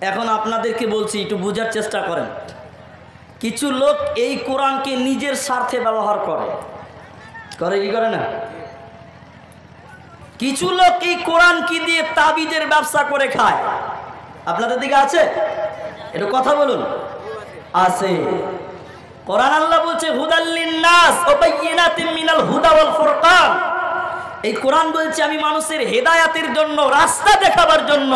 এখন আপনাদেরকে বলছি, একটু বোঝার চেষ্টা করেন। কিছু লোক এই কোরআনকে নিজের স্বার্থে ব্যবহার করে কি করে না? কিছু লোক এই কোরআন কি দিয়ে তাবিজের ব্যবসা করে খায়। আপনাদের দিকে আছে? একটু কথা বলুন। আছে। কোরআন আল্লাহ বলছে হুদাল লিন্নাস ওয়া বাইয়িনাতিন মিনাল হুদা ওয়াল ফুরকান। এই কোরআন বলছে আমি মানুষের হেদায়েতের জন্য, রাস্তা দেখাবার জন্য।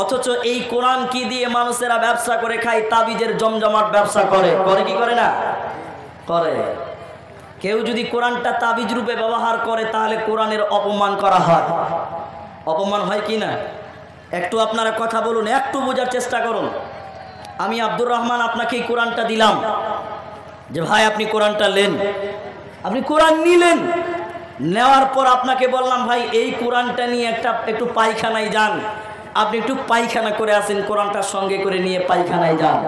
অথচ এই কোরআন কি দিয়ে মানুষেরা ব্যবসা করে খায়, তাবিজের জমজমাট ব্যবসা করে কি করে না? করে। কেউ যদি কোরআনটা তাবিজ রূপে ব্যবহার করে তাহলে কোরআনের অপমান করা হয়। অপমান হয় কি না? একটু আপনারা কথা বলুন, একটু বোঝার চেষ্টা করুন। আমি আব্দুর রহমান আপনাকে এই কোরআনটা দিলাম যে ভাই আপনি কোরআনটা নেন। আপনি কোরআন নিলেন, নেওয়ার পর আপনাকে বললাম ভাই এই কোরআনটা নিয়ে একটু পায়খানায় যান। আপনি একটু পায়খানা করে আসেন, কোরআনটার সঙ্গে করে নিয়ে পায়খানায় যান।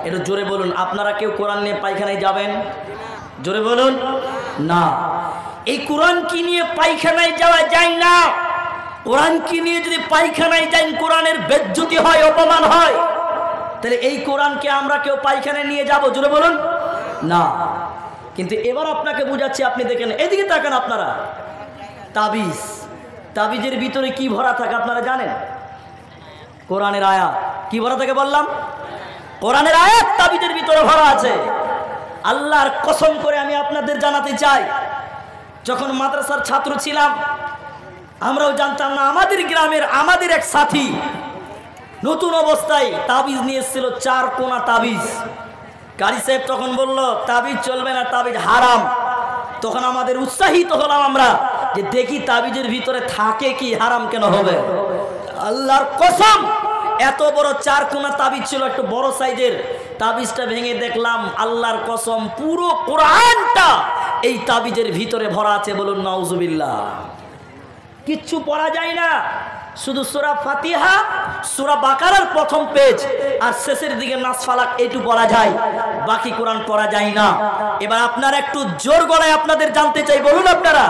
একটু জোরে বলুন, আপনারা কেউ কোরআন নিয়ে পায়খানায় যাবেন? জোরে বলুন না। এই কোরআন কি নিয়ে পায়খানায় যাওয়া যায় না। কোরআন কি নিয়ে যদি পায়খানায় যান কোরআনের বেজ্জতি হয়, অপমান হয়। তাহলে এই কোরআনকে আমরা কেউ পায়খানায় নিয়ে যাব? জোরে বলুন না। কিন্তু এবার আপনাকে বুঝাচ্ছি, আপনি দেখেন, এদিকে তাকান আপনারা। তাবিজ, তাবিজের ভিতরে কি ভরা থাকে আপনারা জানেন? কোরআনের আয়াত। কি ভরা থাকে বললাম? কোরআনের আয়াত তাবিজের ভিতরে ভরা আছে। আল্লাহর কসম করে আমি আপনাদের জানাতে চাই, যখন মাদ্রাসার ছাত্র ছিলাম আমরাও জানতাম না। আমাদের গ্রামের আমাদের এক সাথী নতুন অবস্থায় তাবিজ নিয়ে এসেছিল, 4 কোনা তাবিজ। কারি সাহেব তখন বলল তাবিজ চলবে না, তাবিজ হারাম। তখন আমাদের উৎসাহিত হলাম আমরা যে দেখি তাবিজের ভিতরে থাকে কি, হারাম কেন হবে। আল্লাহর কসম এত বড় 4 কোনা তাবিজ ছিল, একটু বড় সাইজের। তাবিজটা ভেঙে দেখলাম আল্লাহর কসম পুরো কোরআনটা এই তাবিজের ভিতরে ভরা আছে। বলুন নাউজুবিল্লাহ। কিচ্ছু পড়া যায় না, শুধু সূরা ফাতিহা, সূরা বাকারার প্রথম পেজ আর শেষের দিকে নাস ফালাক এইটু পড়া যায়, বাকি কোরআন পড়া যায় না। এবার আপনারা একটু জোর গলায় আপনাদের জানতে চাই, বলুন আপনারা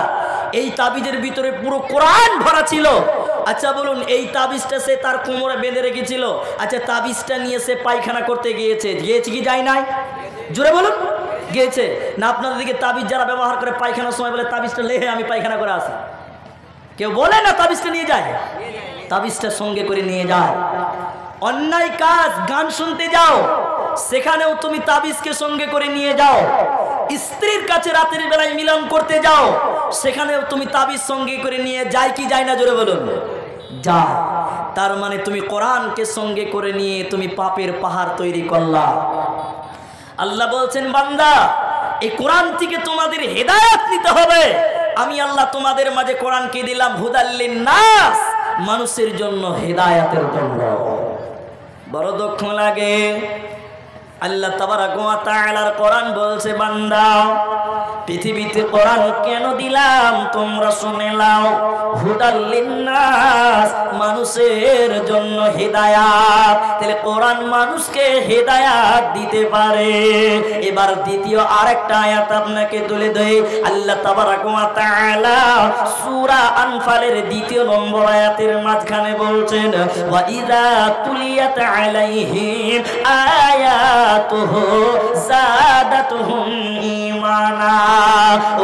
এই তাবিজের ভিতরে পুরো কোরআন ভরা ছিল। আচ্ছা বলুন, এই তাবিজটা সে তার কোমরে বেঁধে রেখেছিল। আচ্ছা তাবিজটা নিয়ে সে পায়খানা করতে গিয়েছে কি যায় নাই? জোরে বলুন গিয়েছে না? আপনাদের দিকে তাবিজ যারা ব্যবহার করে পায়খানার সময় বলে তাবিজটা লেহে আমি পায়খানা করে আসি, কেউ বলে না তাবিজটা নিয়ে যায়? তাবিজটা সঙ্গে করে নিয়ে যায়। অন্যায় কাজ, গান শুনতে যাও, সেখানেও তুমি তাবিজকে সঙ্গে করে নিয়ে যাও। স্ত্রীর কাছে রাতের বেলায় মিলন করতে যাও, সেখানেও তুমি তাবিজ সঙ্গে করে নিয়ে যায় কি যায় না? জোরে বলুন যায়। তার মানে তুমি কোরআনকে সঙ্গে করে নিয়ে তুমি পাপের পাহাড় তৈরি করলা। আল্লাহ বলছেন বান্দা এই কোরআন থেকে তোমাদের হেদায়েত নিতে হবে। আমি আল্লাহ তোমাদের মাঝে কোরআনকে দিলাম হুদাল লিন্নাস, মানুষের জন্য, হেদায়েতের জন্য। বড় দুঃখ লাগে আল্লাহ তাবারাক ওয়া তাআলার কোরআন বলছে বান্দা পৃথিবীতে কোরআন কেন দিলাম তোমরা শুনে নাও। হুদাল লিন্নাস, মানুষের জন্য হেদায়াত। তাহলে কোরআন মানুষকে হেদায়াত দিতে পারে। এবার দ্বিতীয় আরেকটা আয়াত আপনাকে তুলে দেই। আল্লাহ তাবারাক ওয়া তাআলা সূরা আনফালের 2 নম্বর আয়াতের মাঝখানে বলছেন ওয়া ইযা তুলিয়াত আলাইহিম আয়াতুহু যাদাতুহুম ঈমানা।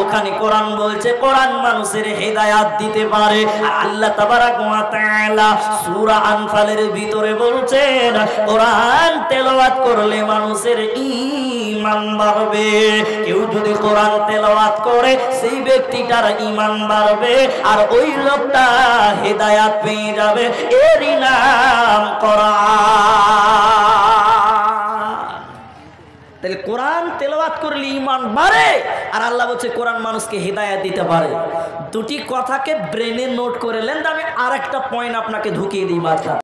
ওখানে কোরআন বলছে কোরআন মানুষের হেদায়াত দিতে পারে। আল্লাহ তাবারাক ওয়া তাআলা সূরা আনফালের ভিতরে বলছেন কোরআন তেলাওয়াত করলে মানুষের ঈমান বাড়বে। কেউ যদি কোরআন তেলাওয়াত করে সেই ব্যক্তিটার ঈমান বাড়বে আর ওই লোকটা হেদায়াত পেয়ে যাবে। এরই নাম কোরআন। তাহলে কোরআন তেলাওয়াত করলে ঈমান বাড়ে আর আল্লাহ বলছে কোরআন মানুষকে হেদায়েত দিতে পারে। দুটি কথাকে ব্রেনে নোট করে নেন। আমি আরেকটা পয়েন্ট আপনাকে ঢুকিয়ে দিই মাথা।